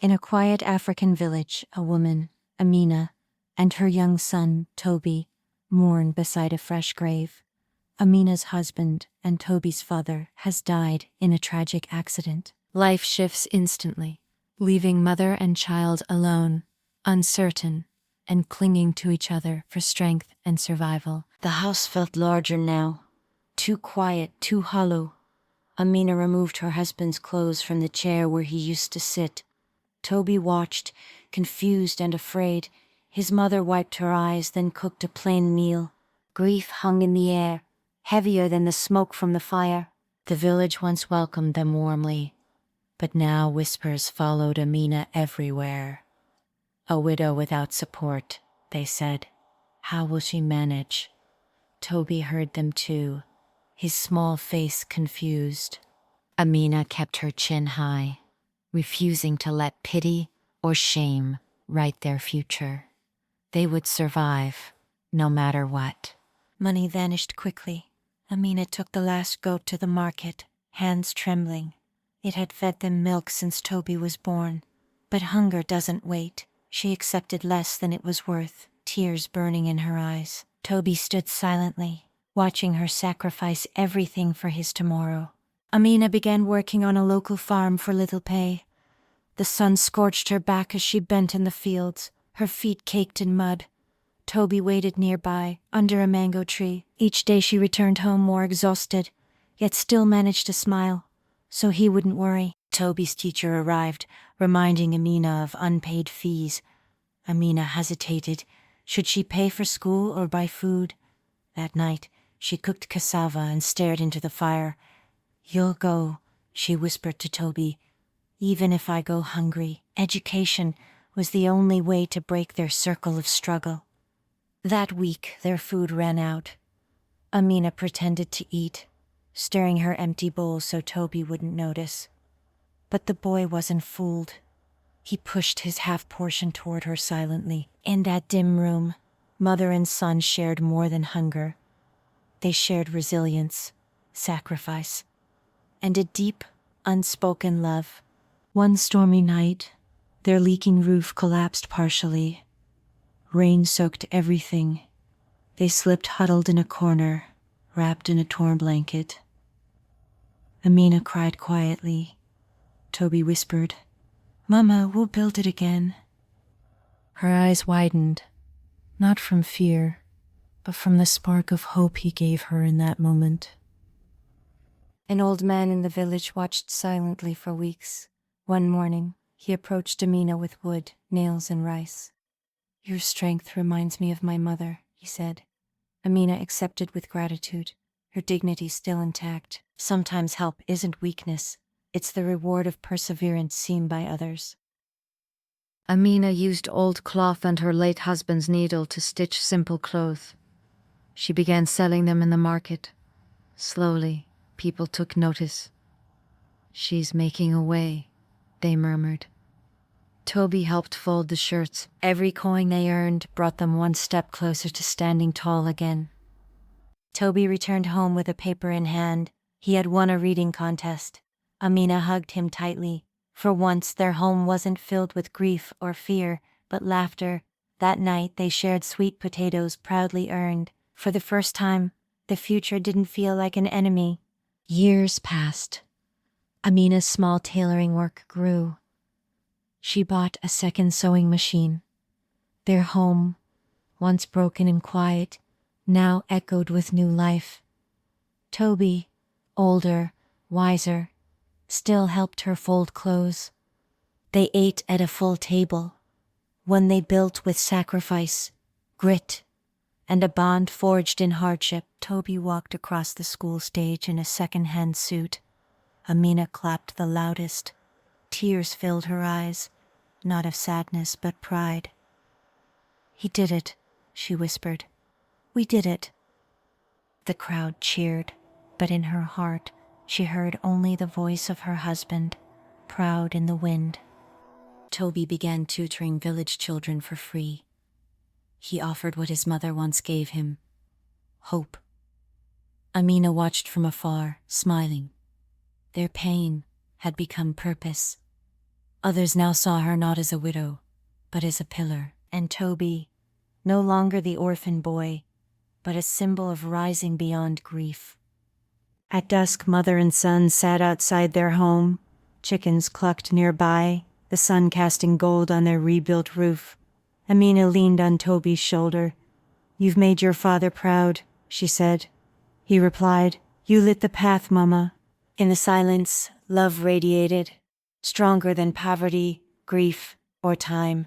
In a quiet African village, a woman, Amina, and her young son, Toby, mourn beside a fresh grave. Amina's husband and Toby's father has died in a tragic accident. Life shifts instantly, leaving mother and child alone, uncertain, and clinging to each other for strength and survival. The house felt larger now, too quiet, too hollow. Amina removed her husband's clothes from the chair where he used to sit. Toby watched, confused and afraid. His mother wiped her eyes, then cooked a plain meal. Grief hung in the air, heavier than the smoke from the fire. The village once welcomed them warmly, but now whispers followed Amina everywhere. A widow without support, they said. How will she manage? Toby heard them too, his small face confused. Amina kept her chin high, refusing to let pity or shame write their future. They would survive, no matter what. Money vanished quickly. Amina took the last goat to the market, hands trembling. It had fed them milk since Toby was born. But hunger doesn't wait. She accepted less than it was worth, tears burning in her eyes. Toby stood silently, watching her sacrifice everything for his tomorrow. Amina began working on a local farm for little pay. The sun scorched her back as she bent in the fields, her feet caked in mud. Toby waited nearby, under a mango tree. Each day she returned home more exhausted, yet still managed to smile, so he wouldn't worry. Toby's teacher arrived, reminding Amina of unpaid fees. Amina hesitated. Should she pay for school or buy food? That night, she cooked cassava and stared into the fire. "You'll go," she whispered to Toby, "even if I go hungry." Education was the only way to break their circle of struggle. That week, their food ran out. Amina pretended to eat, stirring her empty bowl so Toby wouldn't notice. But the boy wasn't fooled. He pushed his half portion toward her silently. In that dim room, mother and son shared more than hunger. They shared resilience, sacrifice, and a deep, unspoken love. One stormy night, their leaking roof collapsed partially. Rain soaked everything. They slipped huddled in a corner, wrapped in a torn blanket. Amina cried quietly. Toby whispered, "Mama, we'll build it again." Her eyes widened, not from fear, but from the spark of hope he gave her in that moment. An old man in the village watched silently for weeks. One morning, he approached Amina with wood, nails, and rice. "Your strength reminds me of my mother," he said. Amina accepted with gratitude, her dignity still intact. Sometimes help isn't weakness. It's the reward of perseverance seen by others. Amina used old cloth and her late husband's needle to stitch simple clothes. She began selling them in the market. Slowly, people took notice. "She's making a way," they murmured. Toby helped fold the shirts. Every coin they earned brought them one step closer to standing tall again. Toby returned home with a paper in hand. He had won a reading contest. Amina hugged him tightly. For once, their home wasn't filled with grief or fear, but laughter. That night, they shared sweet potatoes proudly earned. For the first time, the future didn't feel like an enemy. Years passed. Amina's small tailoring work grew. She bought a second sewing machine. Their home, once broken and quiet, now echoed with new life. Toby, older, wiser, still helped her fold clothes. They ate at a full table, one they built with sacrifice, grit, and a bond forged in hardship. Toby walked across the school stage in a second-hand suit. Amina clapped the loudest. Tears filled her eyes, not of sadness but pride. "He did it," she whispered. "We did it." The crowd cheered, but in her heart she heard only the voice of her husband, proud in the wind. Toby began tutoring village children for free. He offered what his mother once gave him: hope. Amina watched from afar, smiling. Their pain had become purpose. Others now saw her not as a widow, but as a pillar, and Toby, no longer the orphan boy, but a symbol of rising beyond grief. At dusk, mother and son sat outside their home. Chickens clucked nearby, the sun casting gold on their rebuilt roof. Amina leaned on Toby's shoulder. "You've made your father proud," she said. He replied, "You lit the path, Mama." In the silence, love radiated, stronger than poverty, grief, or time.